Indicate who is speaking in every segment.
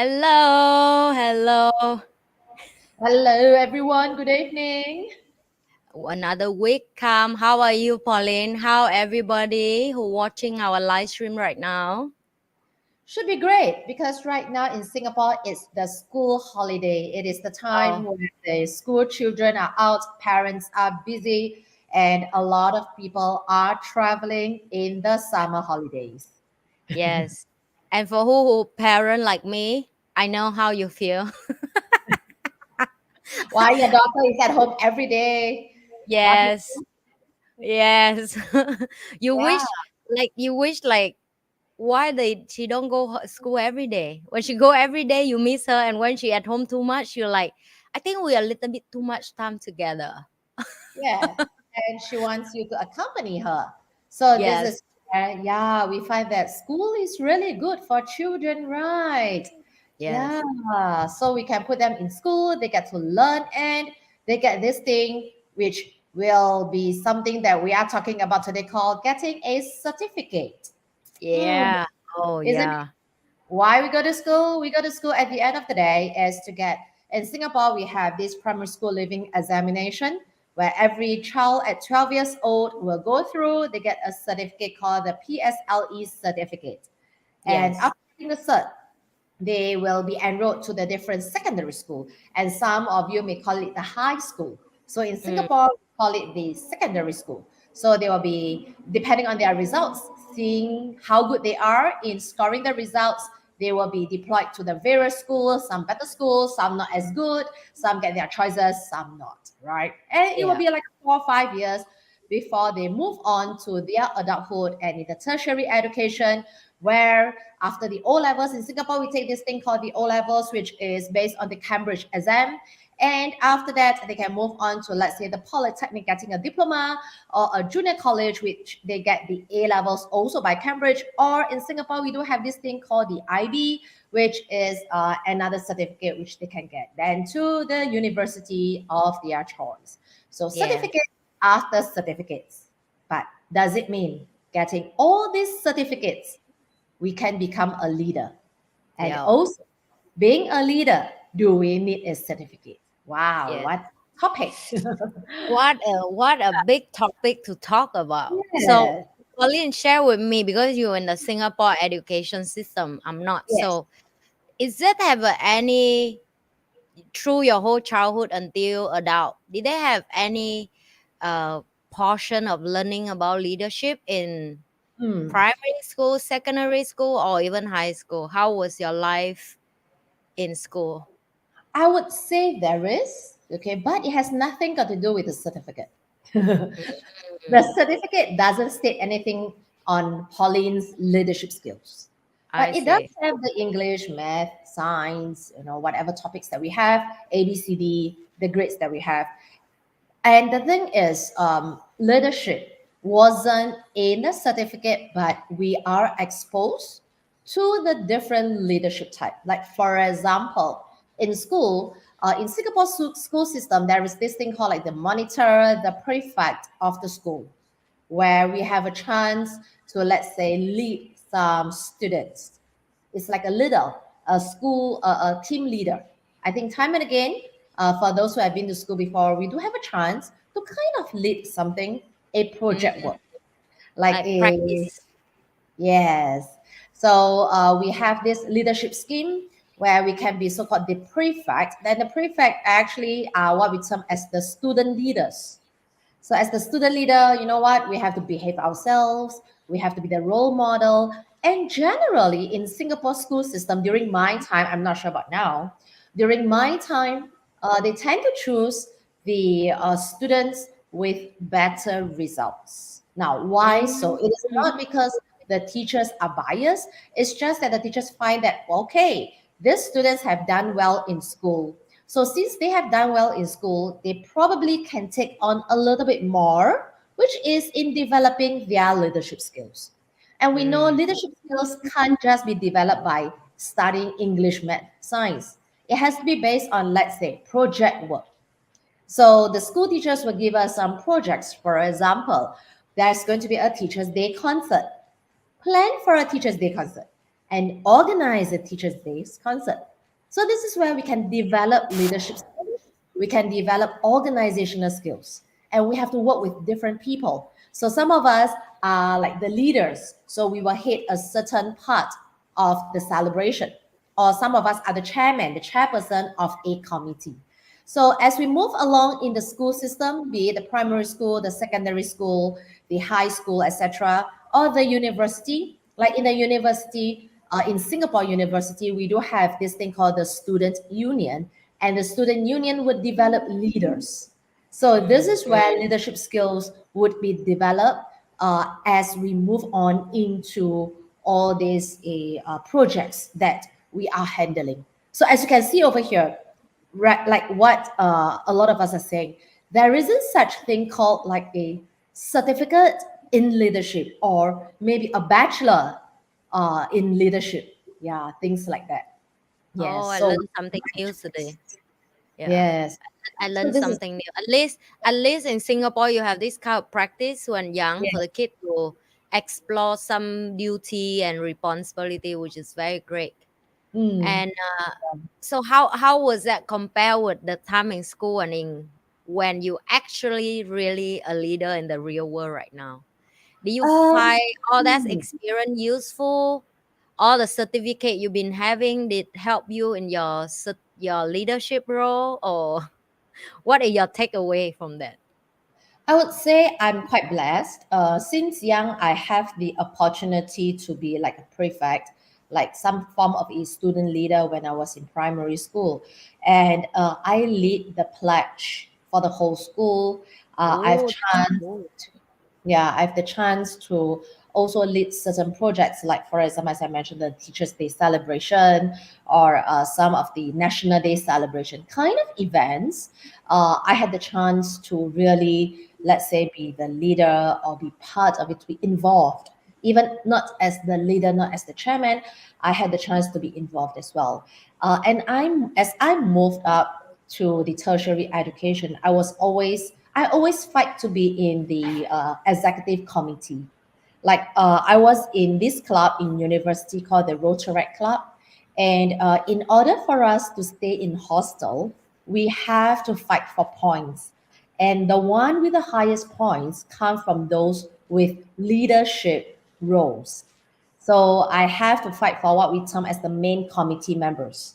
Speaker 1: Hello, hello.
Speaker 2: Hello, everyone. Good evening.
Speaker 1: Another week come. How are you, Pauline? How everybody who watching our live stream right now?
Speaker 2: Should be great because right now in Singapore, it's the school holiday. It is the time
Speaker 1: Oh,
Speaker 2: when the school children are out, parents are busy, and a lot of people are traveling in the summer holidays.
Speaker 1: yes. And for who parent like me, I know how you feel.
Speaker 2: Why your daughter is at home every day? Nothing.
Speaker 1: Yes, yes. you
Speaker 2: Yeah,
Speaker 1: wish, you wish, why she don't go school every day? When she go every day, you miss her, and when she at home too much, you're like, I think we are a little bit too much time together.
Speaker 2: yeah. And she wants you to accompany her. So this
Speaker 1: Yes,
Speaker 2: is where, yeah, we find that school is really good for children, right?
Speaker 1: yes.
Speaker 2: Yeah, so we can put them in school, they get to learn, and they get this thing which will be something that we are talking about today called getting a certificate. Hmm,
Speaker 1: Yeah. Oh,
Speaker 2: isn't it?
Speaker 1: yeah.
Speaker 2: Why we go to school? We go to school at the end of the day is to get, in Singapore, we have this primary school living examination where every child at 12 years old will go through, they get a certificate called the PSLE certificate. And
Speaker 1: Yes.
Speaker 2: after getting the cert, they will be enrolled to the different secondary school, and some of you may call it the high school. So in
Speaker 1: Mm,
Speaker 2: Singapore we call it the secondary school. So they will be, depending on their results, seeing how good they are in scoring the results, they will be deployed to the various schools, some better schools, some not as good, some get their choices, some not, right? And it will
Speaker 1: yeah.
Speaker 2: be like 4 or 5 years before they move on to their adulthood and in the tertiary education, where after the O levels in Singapore, we take this thing called the O levels, which is based on the Cambridge exam. And after that, they can move on to, let's say, the polytechnic, getting a diploma, or a junior college, which they get the A levels also by Cambridge. Or in Singapore, we do have this thing called the IB, which is another certificate which they can get then to the university of their choice. So
Speaker 1: Yeah.
Speaker 2: certificate after certificates. But does it mean getting all these certificates we can become a leader? And
Speaker 1: Yeah.
Speaker 2: also, being a leader, do we need a certificate? Wow,
Speaker 1: Yeah.
Speaker 2: what topic!
Speaker 1: What a big topic to talk about. So,
Speaker 2: Yes,
Speaker 1: Pauline, share with me because you're in the Singapore education system. I'm not.
Speaker 2: yes.
Speaker 1: So, is that have any through your whole childhood until adult? Did they have any uh, portion of learning about leadership in
Speaker 2: Hmm.
Speaker 1: primary school, secondary school, or even high school? How was your life in school?
Speaker 2: I would say there is, okay, but it has nothing got to do with the certificate. The
Speaker 1: Mm,
Speaker 2: certificate doesn't state anything on Pauline's leadership skills,
Speaker 1: I
Speaker 2: but it does
Speaker 1: see.
Speaker 2: have the English, math, science, whatever topics that we have, A, B, C, D, the grades that we have. And the thing is, leadership wasn't in the certificate, but we are exposed to the different leadership type. Like for example, in school, in Singapore school system, there is this thing called like the monitor, the prefect of the school, where we have a chance to, let's say, lead some students. It's like a leader, a school, a team leader. I think time and again, for those who have been to school before, we do have a chance to kind of lead something, a project
Speaker 1: Mm,
Speaker 2: work, like
Speaker 1: like
Speaker 2: a,
Speaker 1: practice.
Speaker 2: yes. So we have this leadership scheme where we can be so-called the prefect. Then the prefect actually are what we term as the student leaders. So as the student leader, you know what? We have to behave ourselves. We have to be the role model. And generally in Singapore school system, during my time, I'm not sure about now, during my time, they tend to choose the students with better results. Now, why so? It is not
Speaker 1: Mm,
Speaker 2: because the teachers are biased. It's just that the teachers find that, okay, these students have done well in school. So since they have done well in school, they probably can take on a little bit more, which is in developing their leadership skills. And we know
Speaker 1: mm,
Speaker 2: leadership skills can't just be developed by studying English, math, science. It has to be based on, let's say, project work. So the school teachers will give us some projects. For example, there's going to be a Teachers' Day concert. Plan for a Teachers' Day concert and organize a Teachers' Day concert. So this is where we can develop leadership skills, we can develop organizational skills, and we have to work with different people. So some of us are like the leaders, so we will head a certain part of the celebration, or some of us are the chairman, the chairperson of a committee. So as we move along in the school system, be it the primary school, the secondary school, the high school, etc., or the university, like in the university, in Singapore University, we do have this thing called the student union, and the student union would develop leaders. So this
Speaker 1: Mm.
Speaker 2: is where leadership skills would be developed as we move on into all these projects that we are handling. So as you can see over here, right, like what a lot of us are saying, there isn't such thing called like a certificate in leadership or maybe a bachelor in leadership. Yeah, things like that.
Speaker 1: Oh,
Speaker 2: Yes.
Speaker 1: I
Speaker 2: So
Speaker 1: learned something new today. Yeah.
Speaker 2: yes.
Speaker 1: I
Speaker 2: So
Speaker 1: learned
Speaker 2: this is
Speaker 1: something new. At least in Singapore, you have this kind of practice when young for
Speaker 2: yes.
Speaker 1: the kid to explore some duty and responsibility, which is very great.
Speaker 2: Mm.
Speaker 1: And so, how was that compared with the time in school and in when you actually really a leader in the real world right now? Do you
Speaker 2: Um,
Speaker 1: find all that
Speaker 2: mm.
Speaker 1: experience useful? All the certificate you've been having did help you in your your leadership role, or what are your takeaway from that?
Speaker 2: I would say I'm quite blessed. Since young, I have the opportunity to be like a prefect, like some form of a student leader when I was in primary school. And I lead the pledge for the whole school. I've
Speaker 1: Oh, that's
Speaker 2: chance
Speaker 1: cool.
Speaker 2: yeah, I have the chance to also lead certain projects, like for example, as I mentioned, the Teachers' Day celebration or some of the National Day celebration kind of events. I had the chance to really, let's say, be the leader or be part of it, to be involved. Even not as the leader, not as the chairman, I had the chance to be involved as well. And as I moved up to the tertiary education, I always fight to be in the executive committee. Like I was in this club in university called the Rotaract Club, and in order for us to stay in hostel, we have to fight for points, and the one with the highest points come from those with leadership roles. So I have to fight for what we term as the main committee members.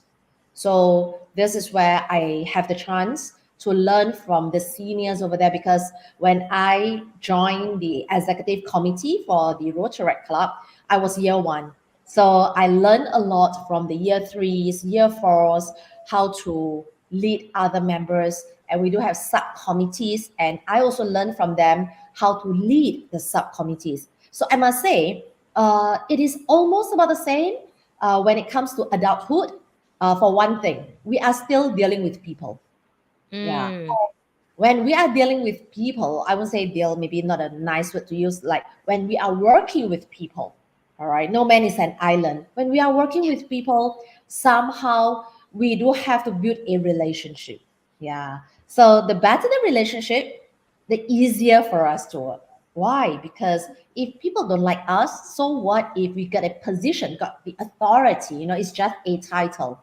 Speaker 2: So this is where I have the chance to learn from the seniors over there, because when I joined the executive committee for the Rotaract Club, I was year one. So I learned a lot from the year threes, year fours, how to lead other members. And we do have subcommittees. And I also learned from them how to lead the subcommittees. So I must say, it is almost about the same when it comes to adulthood. For one thing, we are still dealing with people. Yeah.
Speaker 1: Mm,
Speaker 2: When we are dealing with people, I would say deal, maybe not a nice word to use, like when we are working with people, all right, no man is an island. When we are working with people, somehow we do have to build a relationship. Yeah. So the better the relationship, the easier for us to work. Why? Because if people don't like us, so what if we got a position, got the authority? It's just a title.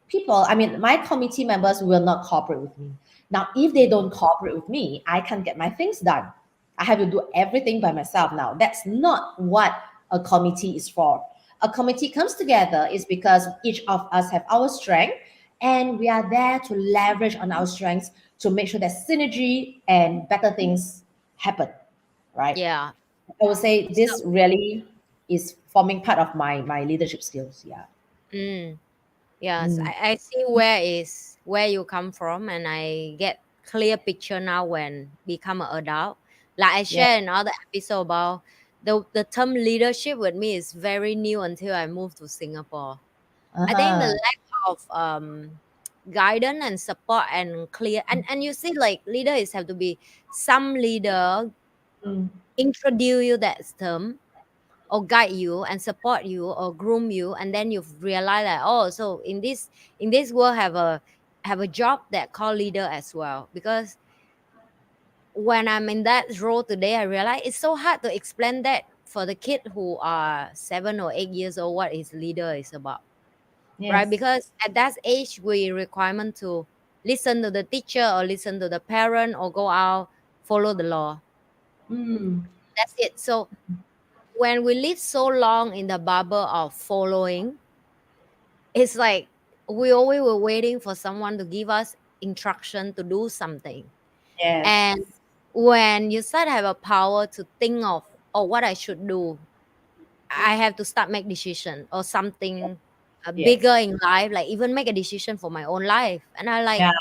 Speaker 2: People, I mean, my committee members will not cooperate with me. Now, if they don't cooperate with me, I can't get my things done. I have to do everything by myself now. That's not what a committee is for. A committee comes together is because each of us have our strength, and we are there to leverage on our strengths to make sure that synergy and better things happen, right?
Speaker 1: yeah.
Speaker 2: I would say
Speaker 1: So,
Speaker 2: this really is forming part of my leadership skills. Yeah.
Speaker 1: mm, yes,
Speaker 2: Mm.
Speaker 1: I see where you come from, and I get clear picture now when become an adult. Like I
Speaker 2: Yeah.
Speaker 1: share in other episode about the term leadership with me is very new until I moved to Singapore. I think the
Speaker 2: Uh-huh.
Speaker 1: lack of guidance and support and clear and you see like leader is have to be some leader
Speaker 2: Mm.
Speaker 1: introduce you that term or guide you and support you or groom you, and then you realize that, oh, so in this world have a job that called leader as well. Because when I'm in that role today, I realize it's so hard to explain that for the kid who are 7 or 8 years old what is leader is about. right?
Speaker 2: Yes.
Speaker 1: Because at that age we requirement to listen to the teacher or listen to the parent or go out follow the law.
Speaker 2: Mm.
Speaker 1: That's it. So when we live so long in the bubble of following, it's like we always were waiting for someone to give us instruction to do something.
Speaker 2: Yes.
Speaker 1: And when you start have a power to think of, oh, what I should do, I have to start make decision or something
Speaker 2: Yes.
Speaker 1: bigger in life, like even make a decision for my own life. And I like,
Speaker 2: Yeah.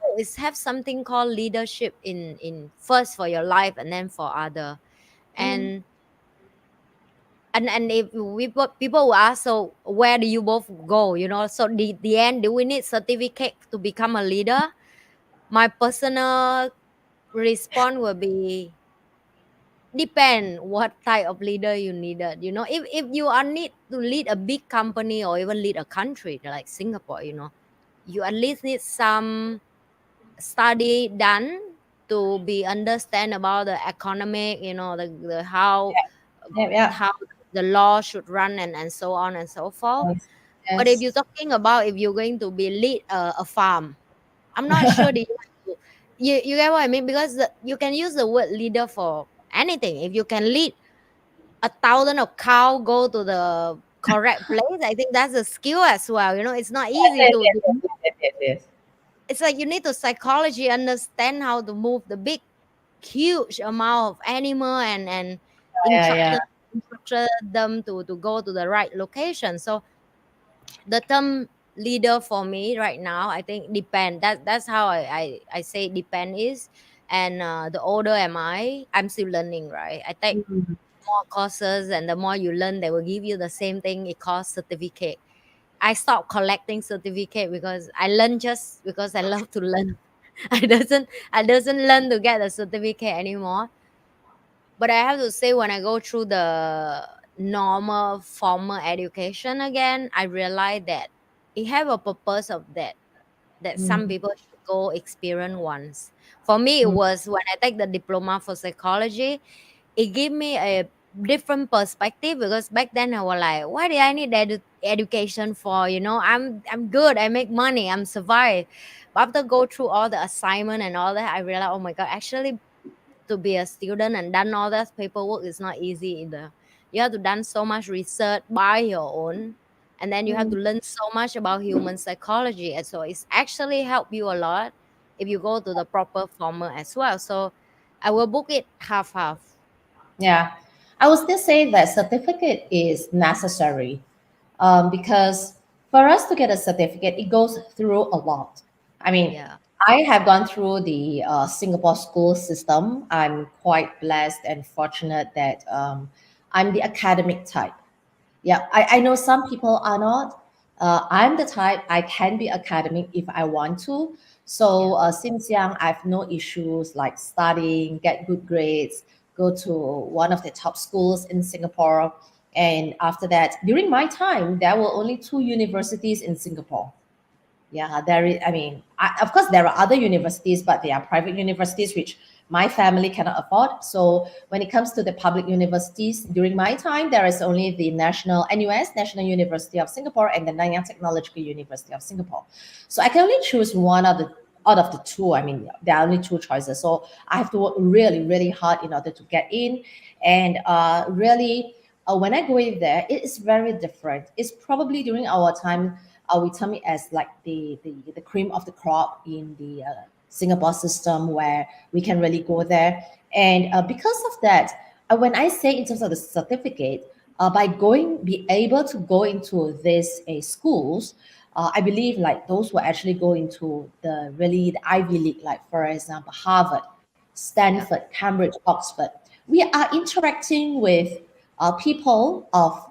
Speaker 1: oh, it's have something called leadership in first for your life and then for other.
Speaker 2: Mm.
Speaker 1: And and if we people will ask, so where do you both go, so the end, do we need certificate to become a leader? My personal response will be depend what type of leader you needed. If you are need to lead a big company or even lead a country like Singapore, you at least need some study done to be understand about the economic, the
Speaker 2: Yeah. Yeah.
Speaker 1: how the law should run, and so on and so forth.
Speaker 2: Yes.
Speaker 1: But if you're
Speaker 2: Yes.
Speaker 1: talking about if you're going to be lead a farm, I'm not sure that you get what I mean, because you can use the word leader for anything. If you can lead 1,000 of cow go to the correct place, I think that's a skill as well. It's not
Speaker 2: Yes.
Speaker 1: easy
Speaker 2: Yes.
Speaker 1: to
Speaker 2: Yes. Yes. Yes. Yes. Yes.
Speaker 1: it's like you need to psychology understand how to move the big huge amount of animal and
Speaker 2: Yeah. Yeah.
Speaker 1: instruction instruction them to go to the right location. So the term leader for me right now, I think depend. That's how I say depend is. And the older am I'm still learning, right? I take
Speaker 2: Mm.
Speaker 1: more courses, and the more you learn, they will give you the same thing. It calls certificate. I stopped collecting certificate because I learn just because I love to learn. I doesn't learn to get a certificate anymore. But I have to say, when I go through the normal formal education again, I realize that it have a purpose of that some
Speaker 2: Mm.
Speaker 1: people should go experience once. For me, it
Speaker 2: Mm.
Speaker 1: was when I take the diploma for psychology. It gave me a different perspective, because back then I was like, why do I need education for? I'm good. I make money. I'm survive. But after go through all the assignment and all that, I realized, oh my god, actually to be a student and done all that paperwork is not easy either. You have to done so much research by your own, and then you have
Speaker 2: Mm.
Speaker 1: to learn so much about human psychology, and so it's actually help you a lot if you go to the proper former as well. So I will book it half half.
Speaker 2: Yeah. I would still say that certificate is necessary, because for us to get a certificate, it goes through a lot. I mean,
Speaker 1: Yeah,
Speaker 2: I have gone through the Singapore school system. I'm quite blessed and fortunate that I'm the academic type. Yeah, I know some people are not. I'm the type I can be academic if I want to. So
Speaker 1: yeah,
Speaker 2: since young, I have no issues like studying, get good grades, go to one of the top schools in Singapore. And after that, during my time, there were only two universities in Singapore. Yeah, there is. I mean, of course, there are other universities, but they are private universities, which my family cannot afford. So when it comes to the public universities, during my time, there is only the National NUS, National University of Singapore, and the Nanyang Technological University of Singapore. So I can only choose one of the out of the two. I mean, there are only two choices. So I have to work really, really hard in order to get in, and really. When I go in there, it is very different. It's probably during our time we term it as like the cream of the crop in the Singapore system where we can really go there. And because of that, when I say in terms of the certificate, by be able to go into these schools, I believe like those who actually go into the Ivy League, like for example, Harvard,
Speaker 1: yeah,
Speaker 2: Stanford, Cambridge, Oxford, we are interacting with people of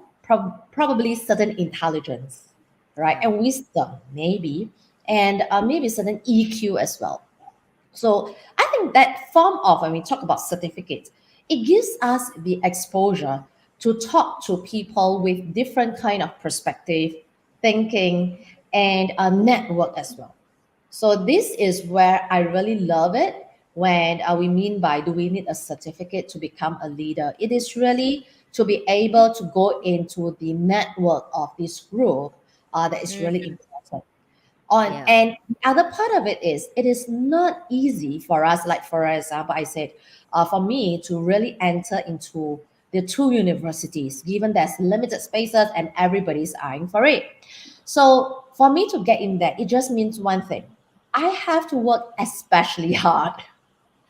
Speaker 2: probably certain intelligence, right?
Speaker 1: yeah,
Speaker 2: And wisdom, maybe, and maybe certain EQ as well. So I think that form of, when we talk about certificates, it gives us the exposure to talk to people with different kind of perspective, thinking, and a network as well. So this is where I really love it when we mean by do we need a certificate to become a leader? It is really to be able to go into the network of this group that is really
Speaker 1: Mhm.
Speaker 2: important. On
Speaker 1: Yeah.
Speaker 2: and the other part of it is not easy for us. Like for example, I said, for me to really enter into the two universities, given there's limited spaces and everybody's eyeing for it. So for me to get in there, it just means one thing: I have to work especially hard,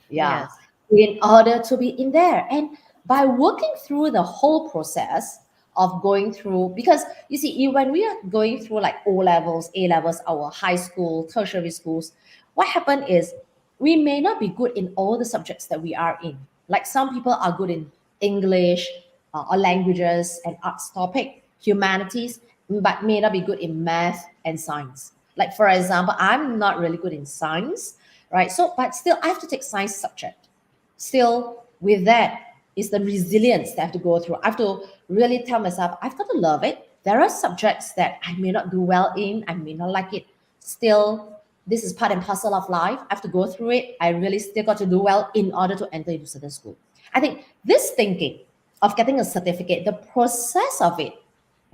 Speaker 2: yeah,
Speaker 1: Yes.
Speaker 2: in order to be in there. And by working through the whole process of going through, because you see, when we are going through like O levels, A levels, our high school, tertiary schools, what happened is we may not be good in all the subjects that we are in. Like some people are good in English, or languages and arts topic, humanities, but may not be good in math and science. Like for example, I'm not really good in science, right? So, but still, I have to take science subject. Still, with that is the resilience that I have to go through. I have to really tell myself, I've got to love it. There are subjects that I may not do well in, I may not like it. Still, this is part and parcel of life. I have to go through it. I really still got to do well in order to enter into certain school. I think this thinking of getting a certificate, the process of it,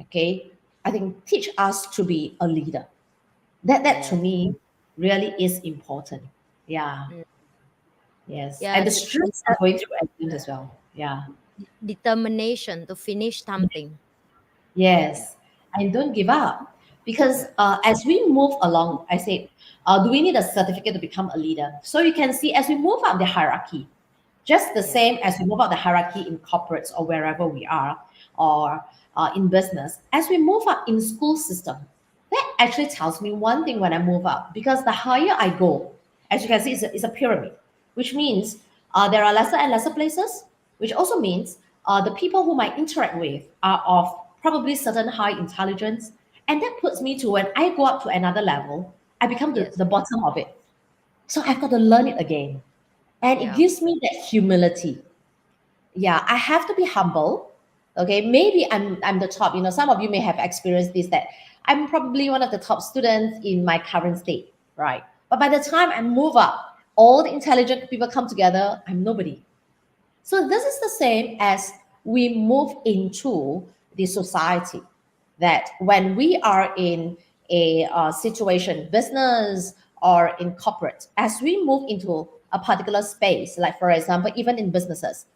Speaker 2: okay, I think teach us to be a leader. That to
Speaker 1: Yes.
Speaker 2: me really is important. Yeah.
Speaker 1: Mm.
Speaker 2: Yes.
Speaker 1: Yeah.
Speaker 2: And the stress of going through exams as well. Yeah.
Speaker 1: Determination to finish something. Yeah.
Speaker 2: Yes. And don't give up. Because as we move along, I say, do we need a certificate to become a leader? So you can see as we move up the hierarchy, just the
Speaker 1: Yeah.
Speaker 2: same as we move up the hierarchy in corporates or wherever we are, or in business, as we move up in school system, that actually tells me one thing when I move up. Because the higher I go, as you can see, it's a pyramid, which means there are lesser and lesser places, which also means the people whom I interact with are of probably certain high intelligence. And that puts me to when I go up to another level, I become
Speaker 1: Yes.
Speaker 2: the bottom of it. So I've got to learn it again. And it
Speaker 1: Yeah.
Speaker 2: gives me that humility. Yeah, I have to be humble. Okay, maybe I'm the top. You know, some of you may have experienced this, that I'm probably one of the top students in my current state, right? But by the time I move up, all the intelligent people come together, I'm nobody. So this is the same as we move into the society, that when we are in a situation, business or in corporate, as we move into a particular space, like for example, even in businesses.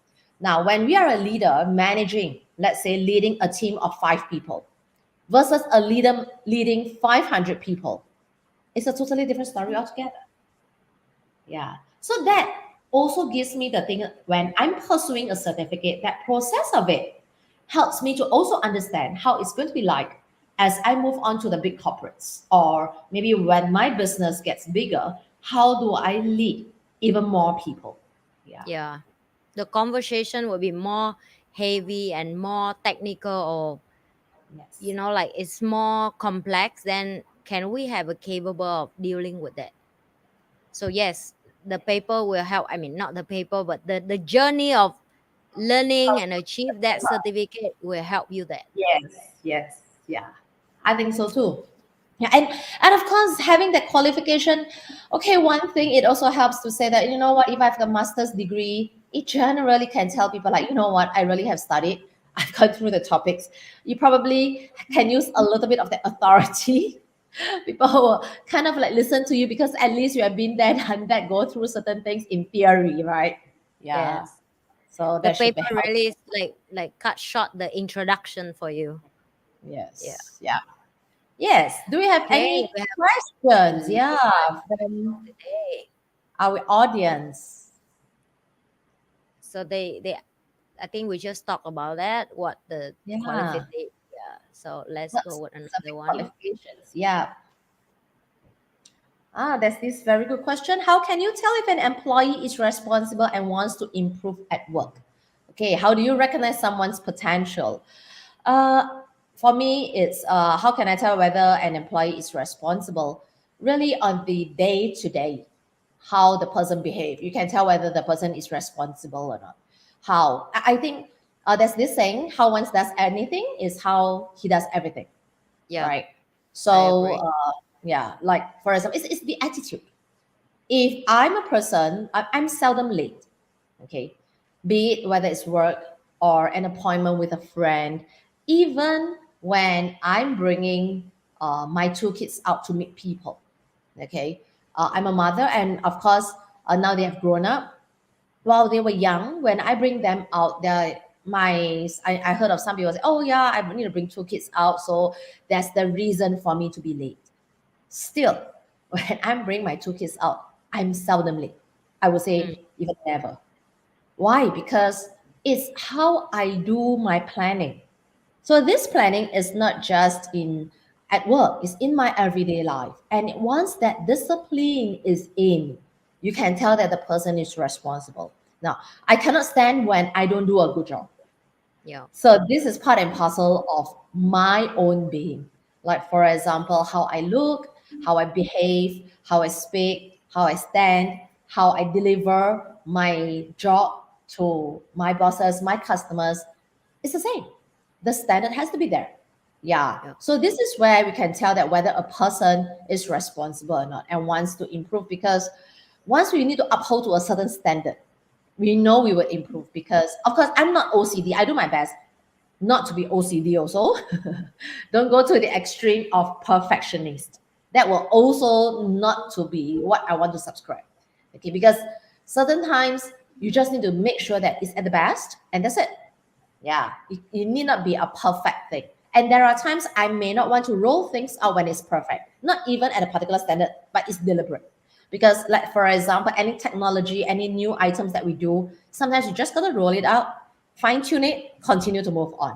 Speaker 2: Now, when we are a leader managing, let's say leading a team of 5 people versus a leader leading 500 people, it's a totally different story altogether. Yeah. So that also gives me the thing when I'm pursuing a certificate, that process of it helps me to also understand how it's going to be like as I move on to the big corporates, or maybe when my business gets bigger, how do I lead even more people? Yeah.
Speaker 1: Yeah. The conversation will be more heavy and more technical, or
Speaker 2: Yes.
Speaker 1: like it's more complex. Then can we have a capable of dealing with that? So yes, the paper will help. I mean, not the paper, but the journey of learning and achieve that certificate will help you that.
Speaker 2: Yes, yes, yeah. I think so too. Yeah, and of course having that qualification, okay, one thing it also helps to say that, you know what, if I have a master's degree, it generally can tell people like, you know what, I really have studied, I've gone through the topics. You probably can use a little bit of the authority. People will kind of like listen to you because at least you have been there, done that, go through certain things in theory, right? Yeah.
Speaker 1: Yes.
Speaker 2: So
Speaker 1: The
Speaker 2: that should be
Speaker 1: paper
Speaker 2: helpful.
Speaker 1: really is like cut short the introduction for you. Yeah.
Speaker 2: Yes. Yeah. Yes. Do we have
Speaker 1: Okay,
Speaker 2: any
Speaker 1: we have
Speaker 2: questions?
Speaker 1: a
Speaker 2: Yeah,
Speaker 1: for
Speaker 2: from
Speaker 1: today.
Speaker 2: our audience.
Speaker 1: So they I think we just talked about that. What the
Speaker 2: Yeah.
Speaker 1: qualification? Yeah. So let's go
Speaker 2: What's
Speaker 1: with
Speaker 2: specific
Speaker 1: another one.
Speaker 2: qualifications? Yeah. There's this very good question. How can you tell if an employee is responsible and wants to improve at work? Okay, how do you recognize someone's potential? Uh, for me, it's how can I tell whether an employee is responsible? Really, on the day to day, how the person behave. You can tell whether the person is responsible or not. How I think there's this saying: how one does anything is how he does everything,
Speaker 1: Yeah,
Speaker 2: right?
Speaker 1: I
Speaker 2: So
Speaker 1: agree.
Speaker 2: yeah, like for example, it's the attitude. If I'm a person, I'm seldom late, okay, be it whether it's work or an appointment with a friend, even when I'm bringing my two kids out to meet people. Okay, I'm a mother, and of course, now they have grown up. While they were young, when I bring them out, I heard of some people say, "Oh yeah, I need to bring two kids out, so that's the reason for me to be late." Still, when I'm bringing my two kids out, I'm seldom late. I would
Speaker 1: Mm.
Speaker 2: say even never. Why? Because it's how I do my planning. So this planning is not just in at work, it's in my everyday life. And once that discipline is in, you can tell that the person is responsible. Now, I cannot stand when I don't do a good job.
Speaker 1: Yeah.
Speaker 2: So this is part and parcel of my own being. Like for example, how I look, how I behave, how I speak, how I stand, how I deliver my job to my bosses, my customers. It's the same. The standard has to be there. Yeah.
Speaker 1: Yeah.
Speaker 2: So this is where we can tell that whether a person is responsible or not and wants to improve, because once we need to uphold to a certain standard, we know we will improve, because of course I'm not OCD. I do my best not to be OCD also. Don't go to the extreme of perfectionist. That will also not to be what I want to subscribe. Okay, because certain times you just need to make sure that it's at the best, and that's it. Yeah, it need not be a perfect thing. And there are times I may not want to roll things out when it's perfect, not even at a particular standard, but it's deliberate. Because, like for example, any technology, any new items that we do, sometimes you just gotta roll it out, fine tune it, continue to move on.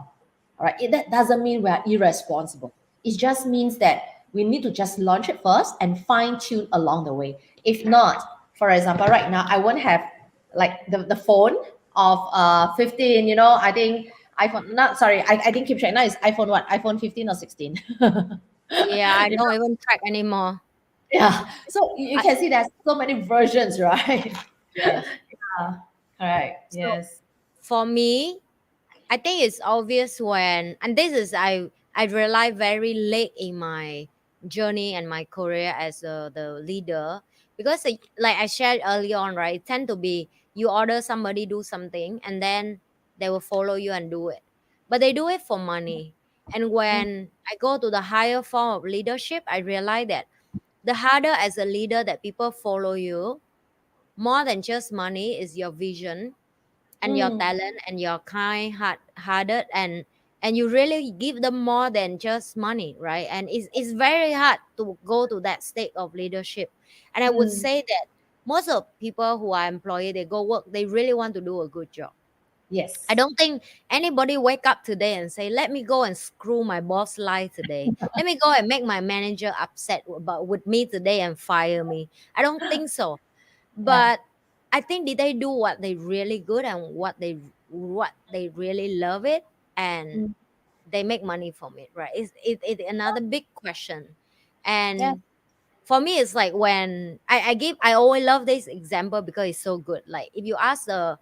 Speaker 2: All right, that doesn't mean we are irresponsible. It just means that we need to just launch it first and fine tune along the way. If not, for example, right now I won't have like the phone of 15, I think iPhone, not sorry, I didn't keep track. Now it's iPhone what? iPhone 15 or 16.
Speaker 1: Yeah, I don't even track anymore.
Speaker 2: Yeah. So you
Speaker 1: I,
Speaker 2: can see there's so many versions, right?
Speaker 1: yes.
Speaker 2: Yeah. Correct.
Speaker 1: So
Speaker 2: Yes.
Speaker 1: for me, I think it's obvious when, and this is I realized very late in my journey and my career as the leader, because like I shared early on, right? It tend to be you order somebody do something and then they will follow you and do it, but they do it for money. And
Speaker 2: Mm,
Speaker 1: when I go to the higher form of leadership, I realize that the harder as a leader that people follow you, more than just money, is your vision and your
Speaker 2: mm,
Speaker 1: talent and your hearted, and you really give them more than just money, right? And it's very hard to go to that state of leadership. And I would
Speaker 2: mm.
Speaker 1: say that most of people who are employee, they go work, they really want to do a good job. I
Speaker 2: Yes.
Speaker 1: don't think anybody wake up today and say, let me go and screw my boss life today, let me go and make my manager upset about with me today and fire me. I don't think so.
Speaker 2: Yeah.
Speaker 1: But I think did they do what they really good and what they really love it, and
Speaker 2: Mm,
Speaker 1: they make money from it, right? It's another big question.
Speaker 2: yeah.
Speaker 1: And for me, it's like when I always love this example because it's so good. Like if you ask the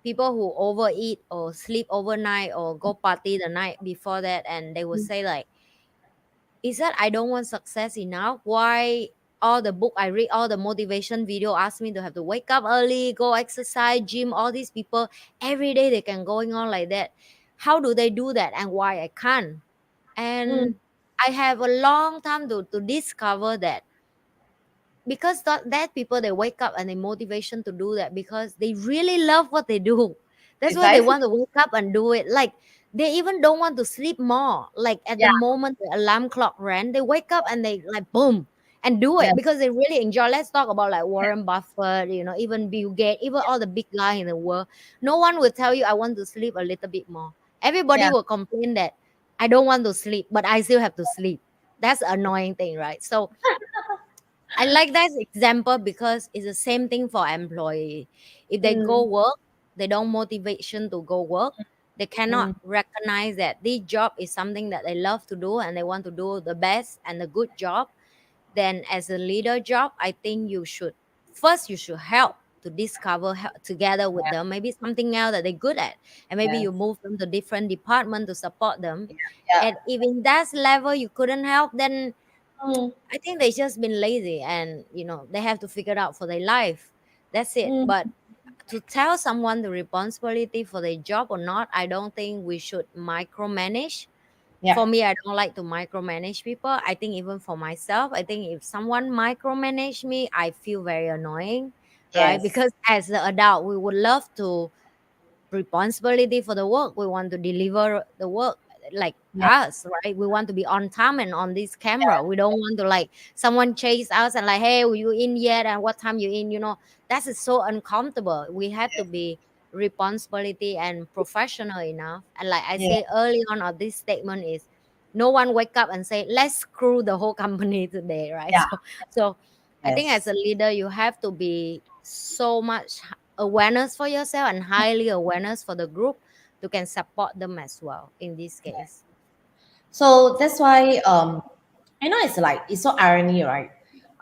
Speaker 1: people who overeat or sleep overnight or go party the night before that, and they will
Speaker 2: Mm,
Speaker 1: say like, is that I don't want success enough? Why all the book I read, all the motivation video ask me to have to wake up early, go exercise, gym, all these people every day they can going on like that. How do they do that and why I can't?
Speaker 2: mm.
Speaker 1: And I have a long time to discover that, because that people they wake up and they motivation to do that because they really love what they do. That's why they
Speaker 2: Precisely.
Speaker 1: want to wake up and do it. Like they even don't want to sleep more. Like at the
Speaker 2: Yeah.
Speaker 1: moment the alarm clock ran, they wake up and they like boom and do it
Speaker 2: Yes.
Speaker 1: because they really enjoy. Let's talk about like Warren Buffett, even Bill Gates, even all the big guys in the world. No one will tell you I want to sleep a little bit more. Everybody
Speaker 2: Yeah.
Speaker 1: will complain that I don't want to sleep, but I still have to sleep. That's the annoying thing, right? So I like that example because it's the same thing for employee. If they go
Speaker 2: Mm,
Speaker 1: work, they don't motivation to go work. They cannot
Speaker 2: mm.
Speaker 1: recognize that this job is something that they love to do and they want to do the best and the good job. Then as a leader job, I think you should help to discover together with
Speaker 2: Yeah.
Speaker 1: them maybe something else that they're good at, and maybe you
Speaker 2: Yes.
Speaker 1: move them to different department to support them.
Speaker 2: Yeah.
Speaker 1: And if in that level you couldn't help, then
Speaker 2: Mm,
Speaker 1: I think they just been lazy and they have to figure it out for their life. That's it.
Speaker 2: mm.
Speaker 1: But to tell someone the responsibility for their job or not, I don't think we should micromanage,
Speaker 2: Yeah.
Speaker 1: For me, I don't like to micromanage people. I think even for myself, I think if someone micromanage me, I feel very annoying, right?
Speaker 2: Yes.
Speaker 1: Because as the adult, we would love to responsibility for the work. We want to deliver the work like
Speaker 2: Yeah.
Speaker 1: us, right? We want to be on time and on this camera. We don't want to like someone chase us and like, hey, were you in yet? And what time you in? That is so uncomfortable. We have to be responsibility and professional enough. And like I
Speaker 2: Yeah.
Speaker 1: say early on of this statement is no one wake up and say, let's screw the whole company today, right?
Speaker 2: Yeah.
Speaker 1: So I think as a
Speaker 2: Yes.
Speaker 1: leader, you have to be so much awareness for yourself and highly awareness for the group to can support them as well in this case.
Speaker 2: So that's why I know it's like it's so irony, right?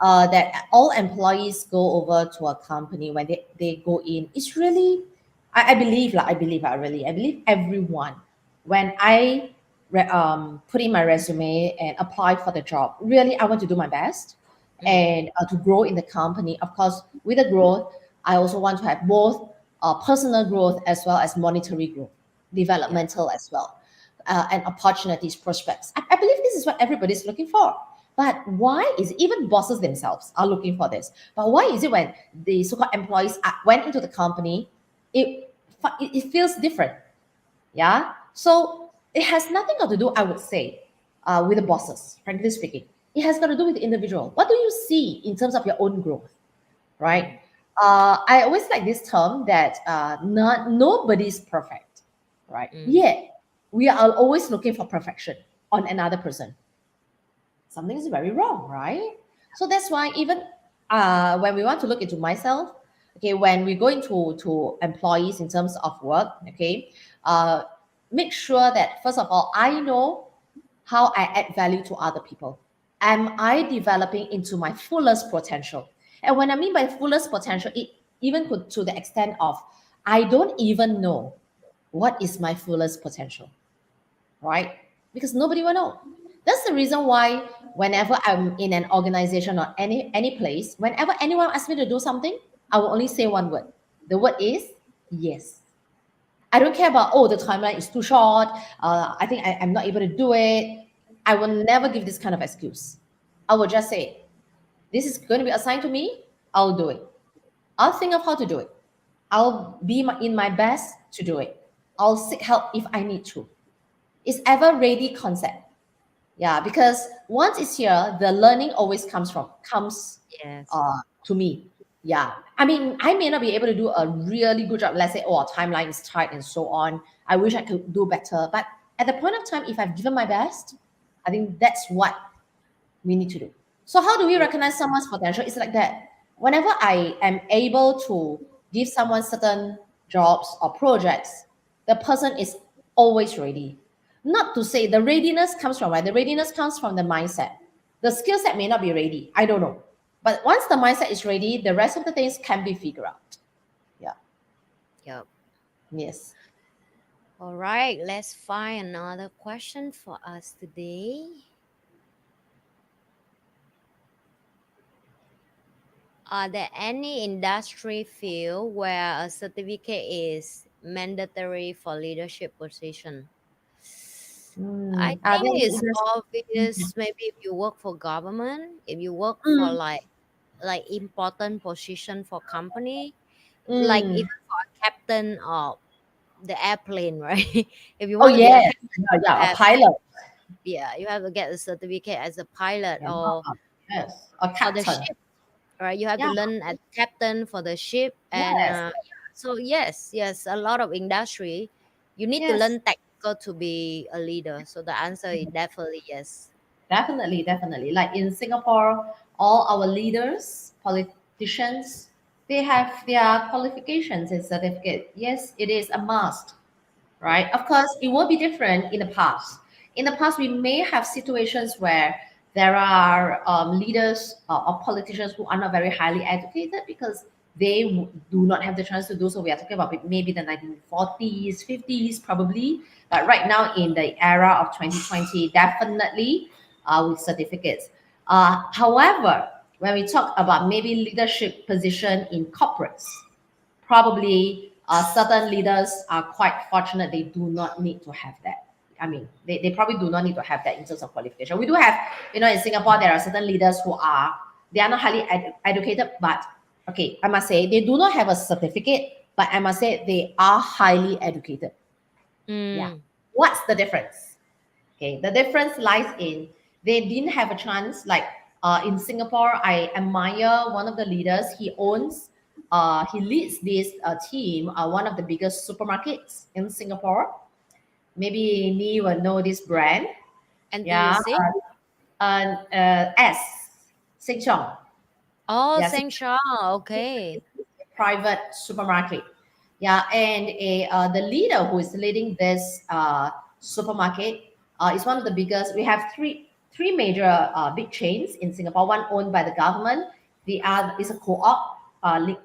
Speaker 2: That all employees go over to a company when they go in. It's really, I believe, like I believe everyone when put in my resume and apply for the job. Really, I want to do my best
Speaker 1: Mm,
Speaker 2: and to grow in the company. Of course, with the growth, I also want to have both personal growth as well as monetary growth,
Speaker 1: yeah.
Speaker 2: developmental as well, and opportunities, prospects. I believe this is what everybody's looking for. But why is it, even bosses themselves are looking for this? But why is it when the so-called employees went into the company, it feels different? Yeah. So it has nothing got to do, I would say, with the bosses. Frankly speaking, it has got to do with the individual. What do you see in terms of your own growth, right?
Speaker 1: Mm,
Speaker 2: I always like this term that not nobody's perfect, right?
Speaker 1: mm,
Speaker 2: Yet we are always looking for perfection on another person. Something is very wrong, right? So that's why even when we want to look into myself, okay, when we go into to employees in terms of work, okay, uh, make sure that first of all I know how I add value to other people. Am I developing into my fullest potential? And when I mean by fullest potential, it even could to the extent of I don't even know what is my fullest potential, right? Because nobody will know. That's the reason why whenever I'm in an organization or any place, whenever anyone asks me to do something, I will only say one word. The word is yes. I don't care about, oh, the timeline is too short. I think I'm not able to do it. I will never give this kind of excuse. I will just say, this is going to be assigned to me. I'll do it. I'll think of how to do it. I'll be in my best to do it. I'll seek help if I need to. It's ever ready concept. Yeah, because once it's here, the learning always comes
Speaker 1: yes.
Speaker 2: to me. Yeah, I mean, I may not be able to do a really good job. Let's say, oh, our timeline is tight and so on. I wish I could do better, but at the point of time, if I've given my best, I think that's what we need to do. So, how do we
Speaker 1: Yeah.
Speaker 2: recognize someone's potential? It's like that. Whenever I am able to give someone certain jobs or projects, the person is always ready. Not to say the readiness comes from where? The readiness comes from the mindset. The skill set may not be ready. I don't know. But once the mindset is ready, the rest of the things can be figured out. Yeah.
Speaker 1: Yep.
Speaker 2: Yes.
Speaker 1: All right, let's find another question for us today. Are there any industry field where a certificate is mandatory for leadership position? I
Speaker 2: Are there
Speaker 1: think
Speaker 2: any
Speaker 1: it's
Speaker 2: industry?
Speaker 1: obvious. Maybe if you work for government, if you work for
Speaker 2: Mm,
Speaker 1: like important position for company, like
Speaker 2: mm.
Speaker 1: even for a captain of the airplane, right? If you
Speaker 2: Oh,
Speaker 1: want to be a
Speaker 2: yes.
Speaker 1: captain,
Speaker 2: Yeah,
Speaker 1: you
Speaker 2: yeah, a
Speaker 1: have
Speaker 2: pilot.
Speaker 1: yeah, you have to get a certificate as a pilot
Speaker 2: Yeah,
Speaker 1: or
Speaker 2: yes. A
Speaker 1: for the
Speaker 2: captain.
Speaker 1: ship, right? You have to
Speaker 2: Yeah,
Speaker 1: learn as captain for the ship, and
Speaker 2: yes.
Speaker 1: so yes, a lot of industry you need to
Speaker 2: Yes.
Speaker 1: learn technical to be a leader. So the answer is definitely yes.
Speaker 2: Definitely, definitely. Like in Singapore, all our leaders, politicians, they have their qualifications and certificate. Yes, it is a must, right? Of course, it will be different in the past. In the past, we may have situations where there are leaders or politicians who are not very highly educated because they do not have the chance to do so. We are talking about maybe the 1940s, 50s, probably. But right now, in the era of 2020, definitely with certificates. However, when we talk about maybe leadership position in corporates, probably certain leaders are quite fortunate they do not need to have that. I mean, they probably do not need to have that in terms of qualification. We do have, in Singapore, there are certain leaders they are not highly educated, but okay, I must say they do not have a certificate, but I must say they are highly educated. Yeah.
Speaker 1: Mm.
Speaker 2: What's the difference? Okay, the difference lies in they didn't have a chance. Like in Singapore, I admire one of the leaders. He leads this team, one of the biggest supermarkets in Singapore. Maybe Nhi will know this brand. Yeah,
Speaker 1: NTUC?
Speaker 2: S. Sheng Siong.
Speaker 1: Oh,
Speaker 2: Yeah,
Speaker 1: Sheng okay.
Speaker 2: private supermarket. Yeah, and the leader who is leading this supermarket is one of the biggest. We have three major big chains in Singapore. One owned by the government. The other is a co-op,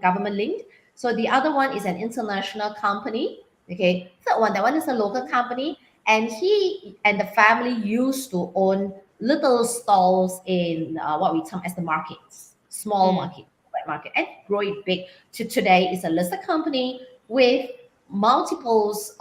Speaker 2: government linked. So the other one is an international company. Okay, third one, that one is a local company, and he and the family used to own little stalls in what we term as the markets, small
Speaker 1: Mm.
Speaker 2: market, wet market, and grow it big to today is a listed company with multiples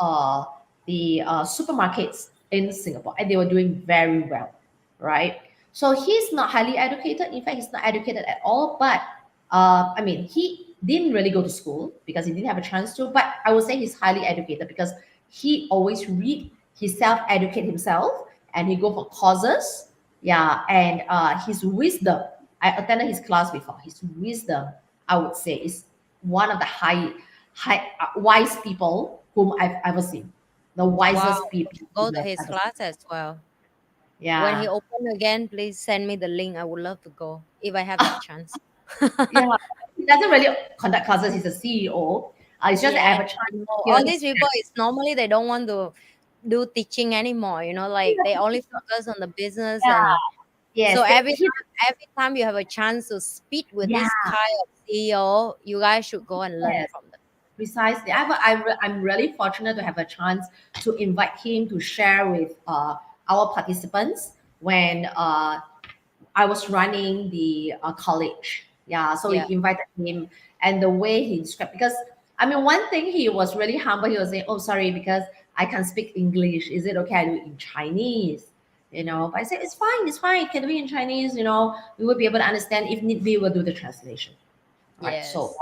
Speaker 2: the supermarkets in Singapore, and they were doing very well, right? So he's not highly educated. In fact, he's not educated at all. But I mean, he didn't really go to school because he didn't have a chance to. But I would say he's highly educated because he always read, he self-educate himself, and he go for courses. Yeah, and his wisdom. I attended his class before. His wisdom, I would say, is one of the wise people whom I've ever seen. The
Speaker 1: Wow.
Speaker 2: wisest people
Speaker 1: Go
Speaker 2: whom
Speaker 1: to
Speaker 2: I've
Speaker 1: his
Speaker 2: ever seen.
Speaker 1: class as well. When he
Speaker 2: Yeah.
Speaker 1: open again, please send me the link. I would love to go if I have that chance.
Speaker 2: Yeah, he doesn't really conduct classes. He's a CEO. It's just that I
Speaker 1: Yeah,
Speaker 2: have a chance
Speaker 1: I know.
Speaker 2: to hear
Speaker 1: All
Speaker 2: his
Speaker 1: these people is normally they don't want to do teaching anymore, like they only focus on the business.
Speaker 2: yeah,
Speaker 1: And so
Speaker 2: yes,
Speaker 1: every time you have a chance to speak with
Speaker 2: yeah,
Speaker 1: this kind of CEO, you guys should go and learn
Speaker 2: yes,
Speaker 1: from them.
Speaker 2: precisely. I'm really fortunate to have a chance to invite him to share with our participants when I was running the college. Yeah, so we
Speaker 1: Yeah.
Speaker 2: invited him, and the way he described, because I mean, one thing he was really humble. He was saying, "Oh, sorry, because I can speak English. Is it okay I do it in Chinese?" But I said, "It's fine. It's fine. Can do it in Chinese. We will be able to understand. If need be, we'll do the translation." Right. So,
Speaker 1: Yes.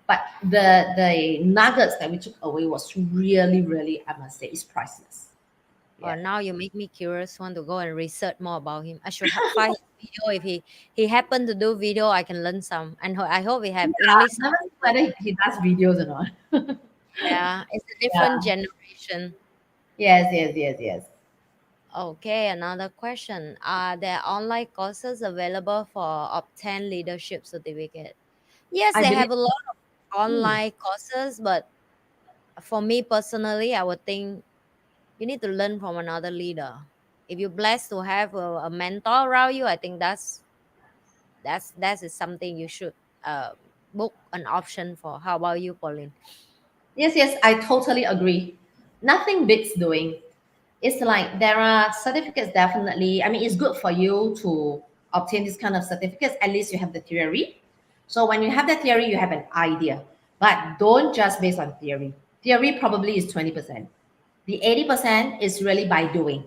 Speaker 2: but the nuggets that we took away was really, really, I must say, is priceless.
Speaker 1: Or
Speaker 2: Yeah.
Speaker 1: now you make me curious, want to go and research more about him. I should find his video. If he happened to do video, I can learn some. And I hope we have English
Speaker 2: Never see
Speaker 1: subtitle.
Speaker 2: whether he does videos or not.
Speaker 1: Yeah, it's a different
Speaker 2: Yeah.
Speaker 1: generation.
Speaker 2: Yes, yes, yes, yes.
Speaker 1: Okay, another question. Are there online courses available for obtain leadership certificate? Yes,
Speaker 2: I
Speaker 1: they
Speaker 2: believe.
Speaker 1: have a lot of
Speaker 2: Hmm.
Speaker 1: online courses, but for me personally, I would think you need to learn from another leader. If you're blessed to have a mentor around you, I think that is something you should uh, book an option for. How about you, Pauline?
Speaker 2: Yes, yes, I totally agree. Nothing beats doing. It's like there are certificates definitely. I mean, it's good for you to obtain this kind of certificates. At least you have the theory. So when you have the theory, you have an idea. But don't just based on theory. Theory probably is 20%. The 80% is really by doing.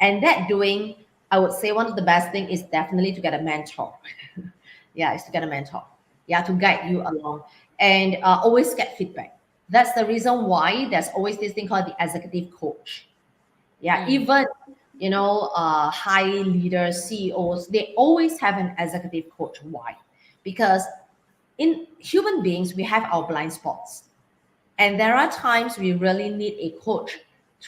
Speaker 2: And that doing, I would say one of the best thing is definitely to get a mentor. Yeah, is to get a mentor. Yeah, to guide you along and always get feedback. That's the reason why there's always this thing called the executive coach. Yeah,
Speaker 1: Mm,
Speaker 2: even high leaders, CEOs, they always have an executive coach. Why? Because in human beings, we have our blind spots, and there are times we really need a coach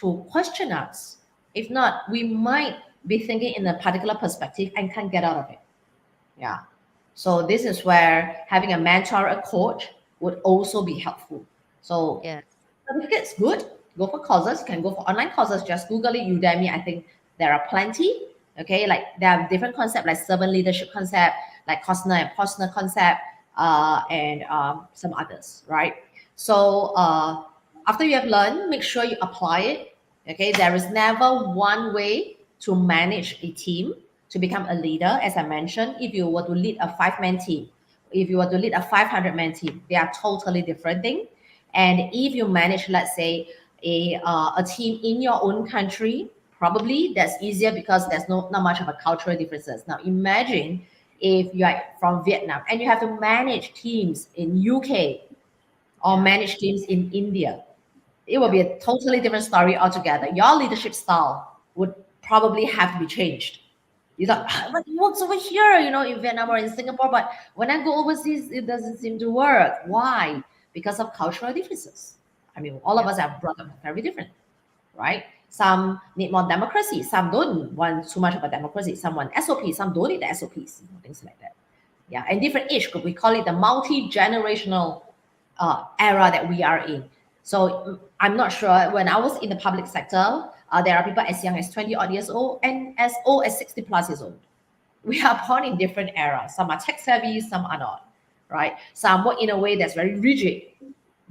Speaker 2: to question us. If not, we might be thinking in a particular perspective and can't get out of it. Yeah. So this is where having a mentor, a coach would also be helpful. So
Speaker 1: yes.
Speaker 2: certificate's good. Go for courses. You can go for online courses. Just Google it, Udemy. I think there are plenty. Okay, like there are different concepts like servant leadership concept, like Costner and Posner concept, and some others, right? So after you have learned, make sure you apply it. Okay, there is never one way to manage a team to become a leader. As I mentioned, if you were to lead a five-man team, if you were to lead a 500-man team, they are totally different things. And if you manage, let's say, a team in your own country, Probably that's easier because there's not much of a cultural differences. Now imagine if you are from Vietnam and you have to manage teams in UK or
Speaker 1: Yeah.
Speaker 2: manage teams in India. It will be
Speaker 1: Yep.
Speaker 2: a totally different story altogether. Your leadership style would probably have to be changed. You thought, "Ah, but it works over here, in Vietnam or in Singapore, but when I go overseas, it doesn't seem to work. Why? Because of cultural differences. I mean, all of
Speaker 1: Yep.
Speaker 2: us are brought up very different, right? Some need more democracy, some don't want too much of a democracy, some want SOP, some don't need the SOPs, things like that. Yeah, and different age group, we call it the multi-generational era that we are in. So I'm not sure. When I was in the public sector, there are people as young as 20 odd years old and as old as 60 plus years old. We are born in different eras. Some are tech savvy, some are not, right? Some work in a way that's very rigid.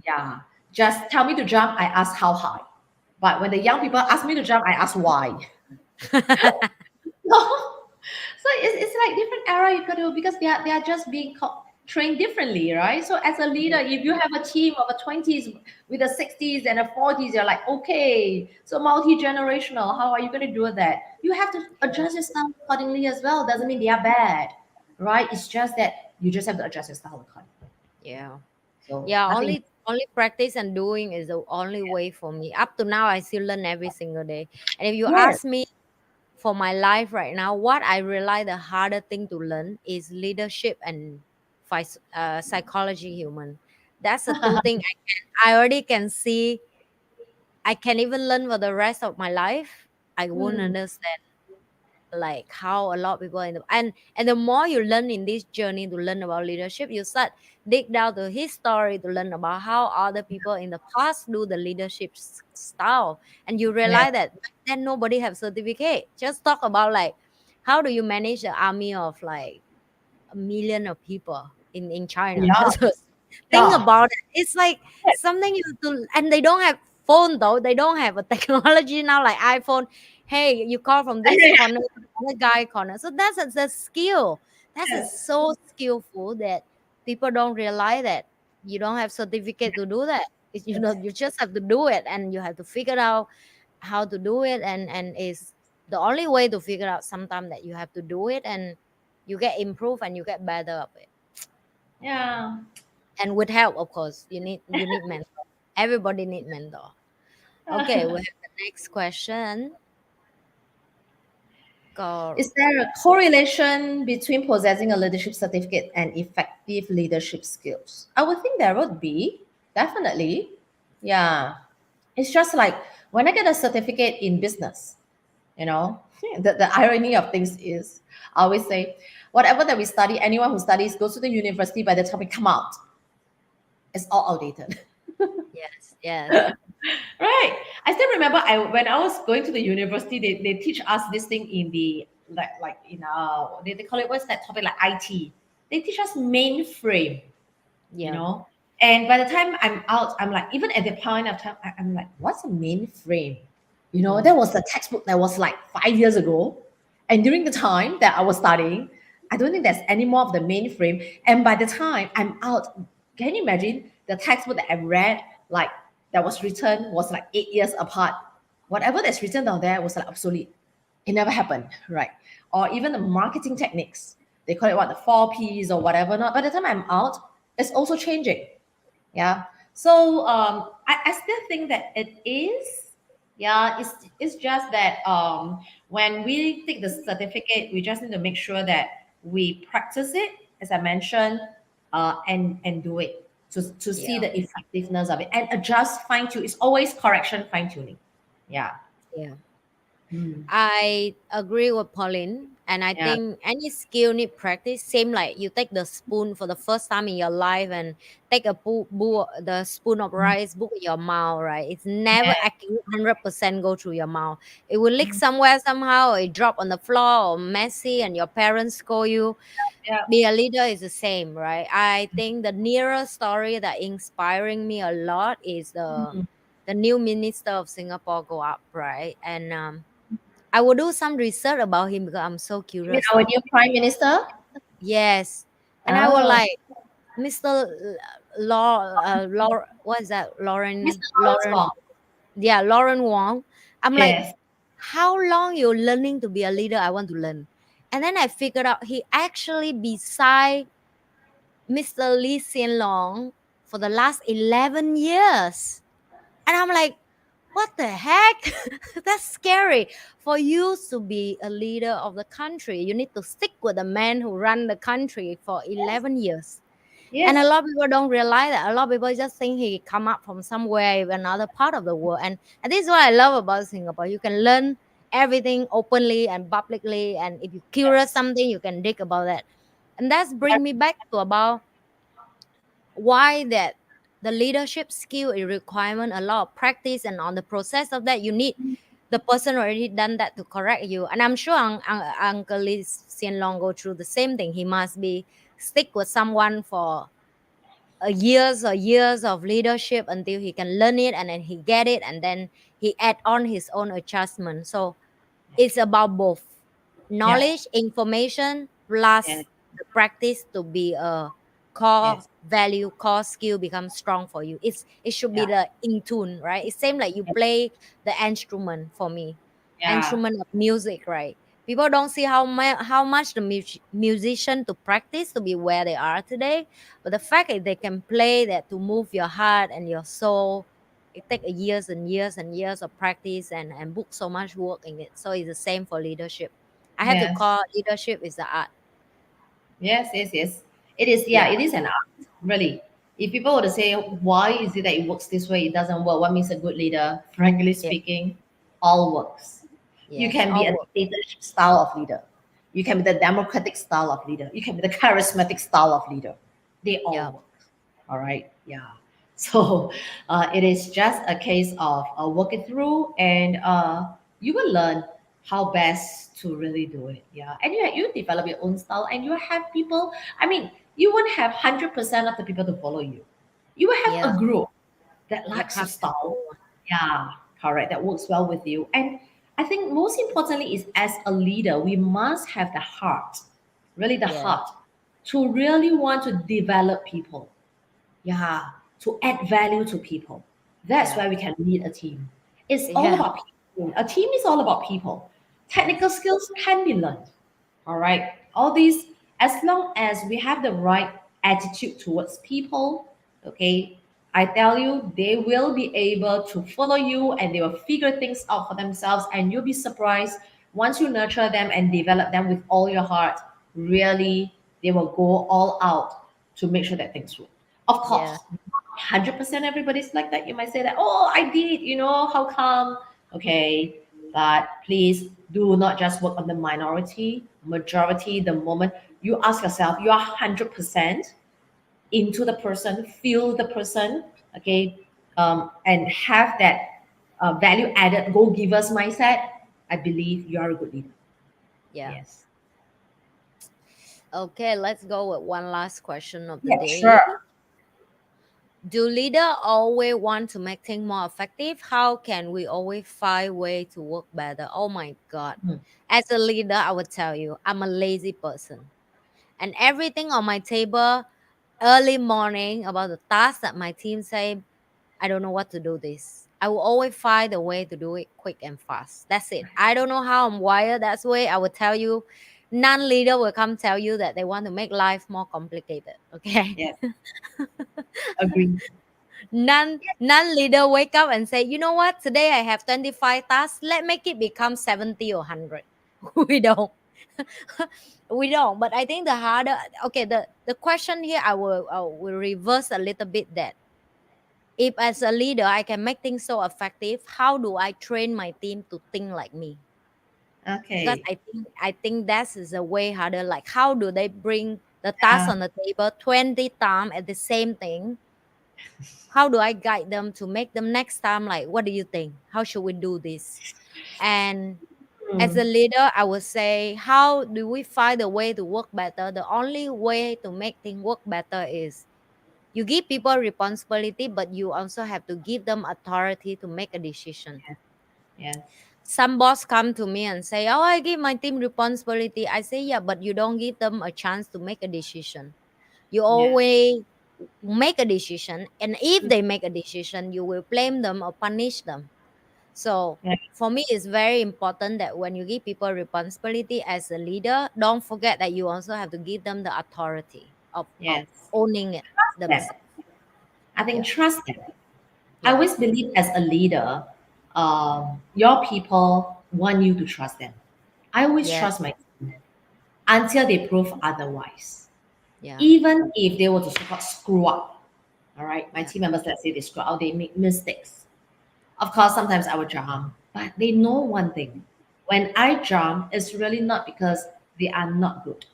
Speaker 2: Yeah. Just tell me to jump, I ask how high. But when the young people ask me to jump, I ask why. So it's like different era you got to, because they are just being trained differently, right? So as a leader, if you have a team of a 20s with a 60s and a 40s, you're like, okay, so multi-generational, how are you going to do that? You have to adjust your style accordingly as well. Doesn't mean they are bad, right? It's just that you just have to adjust your style accordingly.
Speaker 1: Yeah.
Speaker 2: So
Speaker 1: Yeah,
Speaker 2: nothing.
Speaker 1: only practice and doing is the only way for me. Up to now, I still learn every single day. And if you
Speaker 2: Yes.
Speaker 1: ask me for my life right now, what I realize the harder thing to learn is leadership and psychology human. That's the two things I already can see. I can even learn for the rest of my life. I won't
Speaker 2: Hmm.
Speaker 1: understand like how a lot of people in the and the more you learn in this journey to learn about leadership, you start dig down to his story to learn about how other people in the past do the leadership style, and you
Speaker 2: Yeah.
Speaker 1: realize that back then nobody have certificate. Just talk about like how do you manage the army of like a million of people in China.
Speaker 2: Yeah.
Speaker 1: Just think
Speaker 2: Yeah.
Speaker 1: about it. It's like something you have to, and they don't have phone though. They don't have a technology now like iPhone. Hey, you call from this corner to the other guy corner. So that's the skill. That's a
Speaker 2: Yes.
Speaker 1: so skillful that people don't realize that you don't have certificate to do that. It's, you just have to do it, and you have to figure out how to do it, and is the only way to figure out sometime that you have to do it, and you get improved and you get better of it,
Speaker 2: Yeah.
Speaker 1: and with help of course. You need mentor. Everybody need mentor. Okay, we have the next question.
Speaker 2: Is
Speaker 1: Go.
Speaker 2: there a correlation between possessing a leadership certificate and effective leadership skills? I would think there would be, definitely. Yeah. It's just like when I get a certificate in business, you know, the irony of things is I always say, whatever that we study, anyone who studies goes to the university, by the time we come out, it's all outdated.
Speaker 1: Yes, yes.
Speaker 2: Right. I still remember when I was going to the university, they teach us this thing in the like in they call it, what's that topic, like IT. They teach us mainframe, you
Speaker 1: Yeah.
Speaker 2: know. And by the time I'm out, I'm like, even at the point of time, I'm like, what's a mainframe? That
Speaker 1: Mm.
Speaker 2: was a textbook that was like 5 years ago. And during the time that I was studying, I don't think there's any more of the mainframe. And by the time I'm out, can you imagine the textbook that I read, like that was written, was like 8 years apart? Whatever that's written down there was like obsolete. It never happened, right? Or even the marketing techniques. They call it what, the 4 Ps or whatever. Not by the time I'm out, it's also changing. Yeah. So I still think that it is. Yeah, it's just that when we take the certificate, we just need to make sure that we practice it, as I mentioned, and do it to see
Speaker 1: Yeah.
Speaker 2: the effectiveness of it and adjust, fine tune. It's always correction, fine tuning. Yeah.
Speaker 1: Yeah.
Speaker 2: Mm.
Speaker 1: I agree with Pauline, and I
Speaker 2: Yeah.
Speaker 1: think any skill need practice. Same like you take the spoon for the first time in your life and take the spoon of rice, put in your mouth, right? It's never accurate 100% go through your mouth. It will leak somewhere somehow, or it drop on the floor, or messy, and your parents scold you.
Speaker 2: Yeah.
Speaker 1: Be a leader is the same, right? I think the nearest story that inspiring me a lot is
Speaker 2: Mhm.
Speaker 1: the new minister of Singapore go up, right? And I will do some research about him because I'm so
Speaker 2: You mean
Speaker 1: curious
Speaker 2: our
Speaker 1: now.
Speaker 2: new prime minister?
Speaker 1: Yes, and I will
Speaker 2: Oh,
Speaker 1: like Mr. What is that?
Speaker 2: Mr. Lawrence
Speaker 1: Lauren.
Speaker 2: Wong.
Speaker 1: Yeah, Lauren Wong. I'm like,
Speaker 2: Yes.
Speaker 1: how long you're learning to be a leader? I want to learn. And then I figured out he actually beside Mr. Lee Hsien Long for the last 11 years. And I'm like, what the heck? That's scary. For you to be a leader of the country, you need to stick with the man who ran the country for
Speaker 2: Yes.
Speaker 1: 11 years. And a
Speaker 2: Yes.
Speaker 1: lot of people don't realize that. A lot of people just think he come up from somewhere, another part of the world. And this is what I love about Singapore. You can learn everything openly and publicly. And if you're curious
Speaker 2: Yes.
Speaker 1: something, you can dig about that. And that's bring me back to about why that the leadership skill is requirement a lot of practice, and on the process of that you need the person already done that to correct you. And I'm sure Uncle Lee Hsien Long go through the same thing. He must be stick with someone for years or years of leadership until he can learn it, and then he get it, and then he add on his own adjustment. So it's about both
Speaker 2: Yeah.
Speaker 1: knowledge, information,
Speaker 2: Yes.
Speaker 1: plus the practice to be a core
Speaker 2: Yes.
Speaker 1: value, core skill become strong for you. It should be
Speaker 2: Yeah.
Speaker 1: the in tune, right? It's same like you
Speaker 2: Yes.
Speaker 1: play the instrument for me,
Speaker 2: Yeah.
Speaker 1: instrument of music, right? People don't see how much the musician to practice to be where they are today, but the fact is they can play that to move your heart and your soul. It take years and years and years of practice and book so much work in it. So it's the same for leadership. I have to
Speaker 2: Yes.
Speaker 1: call leadership is the art.
Speaker 2: Yes, yes, yes. It is, yeah,
Speaker 1: Yeah,
Speaker 2: it is an art, really. If people were to say, why is it that it works this way, it doesn't work, what makes a good leader? Frankly
Speaker 1: yeah,
Speaker 2: speaking, all works. You
Speaker 1: yes,
Speaker 2: can be
Speaker 1: all
Speaker 2: a
Speaker 1: work.
Speaker 2: dictatorship style of leader. You can be the democratic style of leader. You can be the charismatic style of leader. They all
Speaker 1: Yeah,
Speaker 2: work. All right. Yeah. So it is just a case of working through, and you will learn how best to really do it. Yeah. And you develop your own style, and you have people. I mean, you won't have 100% of the people to follow you. You will have
Speaker 1: yeah,
Speaker 2: a group that
Speaker 1: you
Speaker 2: likes your
Speaker 1: have to
Speaker 2: style.
Speaker 1: go.
Speaker 2: Yeah. Correct. That works well with you. And I think most importantly is as a leader, we must have the heart, really the
Speaker 1: Yeah,
Speaker 2: heart, to really want to develop people, yeah, to add value to people. That's
Speaker 1: yeah,
Speaker 2: why we can lead a team. It's all
Speaker 1: yeah,
Speaker 2: about people. A team is all about people. Technical
Speaker 1: yes,
Speaker 2: skills can be learned. All right. All these, as long as we have the right attitude towards people, okay, I tell you, they will be able to follow you and they will figure things out for themselves. And you'll be surprised once you nurture them and develop them with all your heart. Really, they will go all out to make sure that things work. Of
Speaker 1: yeah,
Speaker 2: course, 100% everybody's like that. You might say that, oh, I did, how come? Okay, but please do not just work on the minority, majority. The moment you ask yourself, you are 100% into the person, feel the person, okay, and have that value added go givers mindset. I believe you are a good leader.
Speaker 1: yeah.
Speaker 2: Yes.
Speaker 1: Okay, let's go with one last question of the
Speaker 2: Yeah,
Speaker 1: day.
Speaker 2: sure.
Speaker 1: Do leader always want to make things more effective? How can we always find way to work better? Oh my God.
Speaker 2: Mm.
Speaker 1: As a leader, I would tell you, I'm a lazy person. And everything on my table early morning about the task that my team say, I don't know what to do this. I will always find a way to do it quick and fast. That's it. I don't know how I'm wired that way. I will tell you, non-leader will come tell you that they want to make life more complicated. Okay.
Speaker 2: Yes, agree.
Speaker 1: Non-leader wake up and say, you know what? Today I have 25 tasks. Let make it become 70 or 100. We don't. We don't. But I think the harder, okay, the question here I will reverse a little bit that if as a leader I can make things so effective, how do I train my team to think like me? Because
Speaker 2: Okay.
Speaker 1: I think that is a way harder. Like how do they bring the task on the table 20 times at the same thing? How do I guide them to make them next time like what do you think? How should we do this? And as a
Speaker 2: Mm,
Speaker 1: leader, I would say, how do we find a way to work better? The only way to make things work better is you give people responsibility, but you also have to give them authority to make a decision.
Speaker 2: yes, yes,
Speaker 1: Some boss come to me and say, "Oh, I give my team responsibility." I say, "Yeah, but you don't give them a chance to make a decision. You
Speaker 2: yes,
Speaker 1: always make a decision, and if they make a decision, you will blame them or punish them." So
Speaker 2: Yeah.
Speaker 1: for me, it's very important that when you give people responsibility as a leader, don't forget that you also have to give them the authority of
Speaker 2: Yes.
Speaker 1: owning it
Speaker 2: Them.
Speaker 1: themselves.
Speaker 2: I think
Speaker 1: Yeah.
Speaker 2: trust them. I
Speaker 1: Yeah.
Speaker 2: always believe as a leader, your people want you to trust them. I always
Speaker 1: Yes.
Speaker 2: trust my team until they prove otherwise.
Speaker 1: Yeah.
Speaker 2: Even if they were to so-called screw up, all right, my
Speaker 1: Yeah.
Speaker 2: team members, let's say they screw up, they make mistakes. Of course, sometimes I will jump, but they know one thing. When I jump, it's really not because they are not good.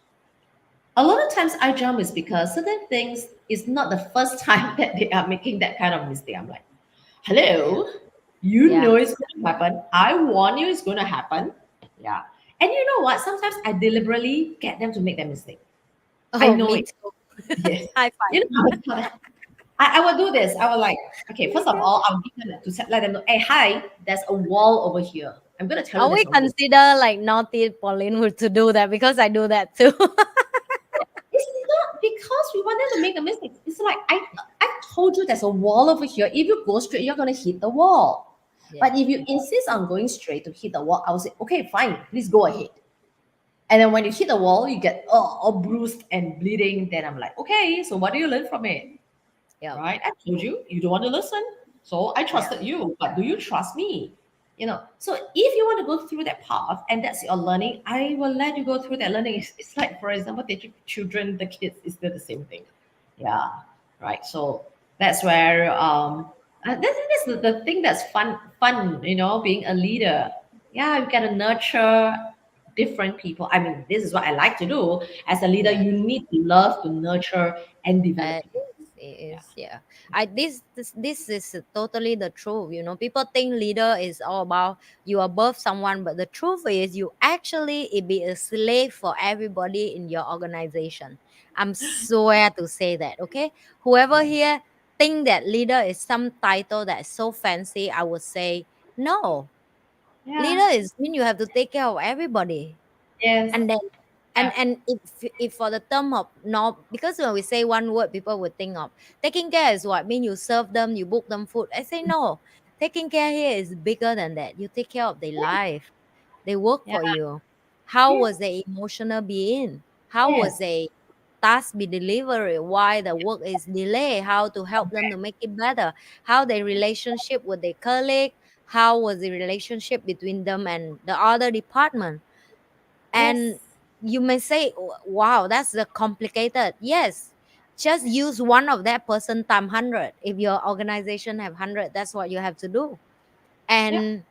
Speaker 2: A lot of times I jump is because certain things is not the first time that they are making that kind of mistake. I'm like,
Speaker 1: Yeah.
Speaker 2: hello, you
Speaker 1: Yeah.
Speaker 2: know it's going to happen. I warn you it's going to happen. Yeah. And you know what? Sometimes I deliberately get them to make that mistake. I
Speaker 1: Oh,
Speaker 2: know
Speaker 1: me
Speaker 2: it.
Speaker 1: too.
Speaker 2: Yes.
Speaker 1: High
Speaker 2: You
Speaker 1: five.
Speaker 2: know, I will do this. I will like, okay, first of all, I'll give them let them know, hey, hi, there's a wall over here. I'm going to tell you
Speaker 1: Are we
Speaker 2: there's a wall.
Speaker 1: consider like naughty Pauline would to do that because I do that too?
Speaker 2: It's not because we want them to make a mistake. It's like I told you there's a wall over here. If you go straight, you're gonna hit the wall. But
Speaker 1: Yeah.
Speaker 2: if you insist on going straight to hit the wall, I will say, okay, fine, please go ahead. And then when you hit the wall, you get all bruised and bleeding. Then I'm like, okay, so what do you learn from it?
Speaker 1: Yeah.
Speaker 2: Right? I told you you don't want to listen. So I
Speaker 1: Yeah.
Speaker 2: trusted you, but do you trust me? So if you want to go through that path and that's your learning, I will let you go through that learning. It's like, for example, teaching children, the kids is still the same thing. Yeah. Right. So that's where that's the thing that's fun, being a leader. Yeah, you gotta nurture different people. I mean, this is what I like to do. As a leader,
Speaker 1: Yeah.
Speaker 2: you need to love to nurture and develop
Speaker 1: It
Speaker 2: people.
Speaker 1: is. It
Speaker 2: Yeah.
Speaker 1: is. Yeah. This is totally the truth. You know, people think leader is all about you above someone, but the truth is you actually be a slave for everybody in your organization. I'm swear to say that. Okay, whoever
Speaker 2: Yes.
Speaker 1: here think that leader is some title that's so fancy, I would say no.
Speaker 2: Yeah.
Speaker 1: Leader is mean you have to take care of everybody,
Speaker 2: Yes.
Speaker 1: and then
Speaker 2: Yeah.
Speaker 1: and if for the term of no, because when we say one word people would think of taking care is what mean you serve them, you book them food. I say no, taking care here is bigger than that. You take care of their life, they work
Speaker 2: Yeah.
Speaker 1: for you. How
Speaker 2: Yes.
Speaker 1: was their emotional being, how was
Speaker 2: Yes.
Speaker 1: their task be delivered, why the work is delayed, how to help them to make it better, how their relationship with their colleague, how was the relationship between them and the other department. And
Speaker 2: Yes.
Speaker 1: you may say, Wow, that's the complicated." Yes, just use one of that person time 100. If your organization have 100, that's what you have to do.
Speaker 2: Yeah.
Speaker 1: And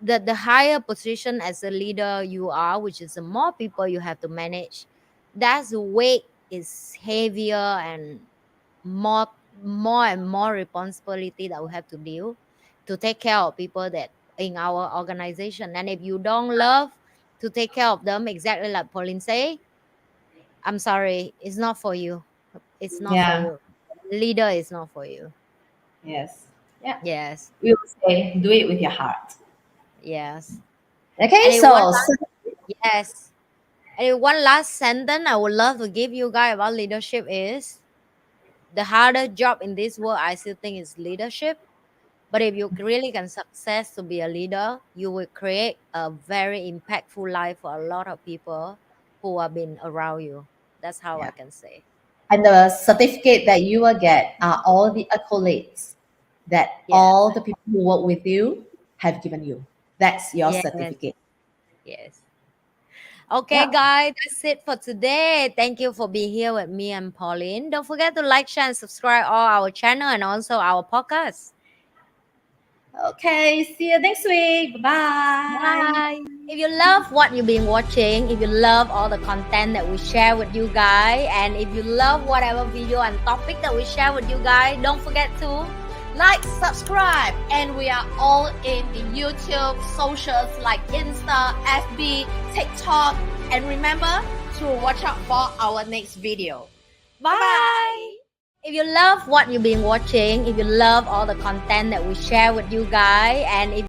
Speaker 1: the higher position as a leader you are, which is the more people you have to manage, that's the weight is heavier, and more more and more responsibility that we have to deal to take care of people that in our organization. And if you don't love to take care of them, exactly like Pauline say, I'm sorry, it's not for you. It's not for
Speaker 2: Yeah.
Speaker 1: you. Leader is not for you.
Speaker 2: Yes. Yeah.
Speaker 1: Yes.
Speaker 2: We will say, do it with your heart.
Speaker 1: Yes.
Speaker 2: Okay.
Speaker 1: And in one
Speaker 2: So
Speaker 1: last, yes. And in one last sentence I would love to give you guys about leadership is the hardest job in this world I still think is leadership. But if you really can success to be a leader, you will create a very impactful life for a lot of people who have been around you. That's how I
Speaker 2: yeah.
Speaker 1: can say.
Speaker 2: And the certificate that you will get are all the accolades that
Speaker 1: Yeah.
Speaker 2: all the people who work with you have given you. That's your
Speaker 1: Yes.
Speaker 2: certificate.
Speaker 1: Yes. Okay,
Speaker 2: Yeah.
Speaker 1: guys, that's it for today. Thank you for being here with me and Pauline. Don't forget to like, share, and subscribe all our channel and also our podcast.
Speaker 2: Okay. See you next week. Bye.
Speaker 1: Bye. If you love what you've been watching, if you love all the content that we share with you guys, and if you love whatever video and topic that we share with you guys, don't forget to
Speaker 2: Like, subscribe, and we are all in the YouTube socials like Insta, FB, TikTok, and remember to watch out for our next video.
Speaker 1: bye. If you love what you've been watching, if you love all the content that we share with you guys, and if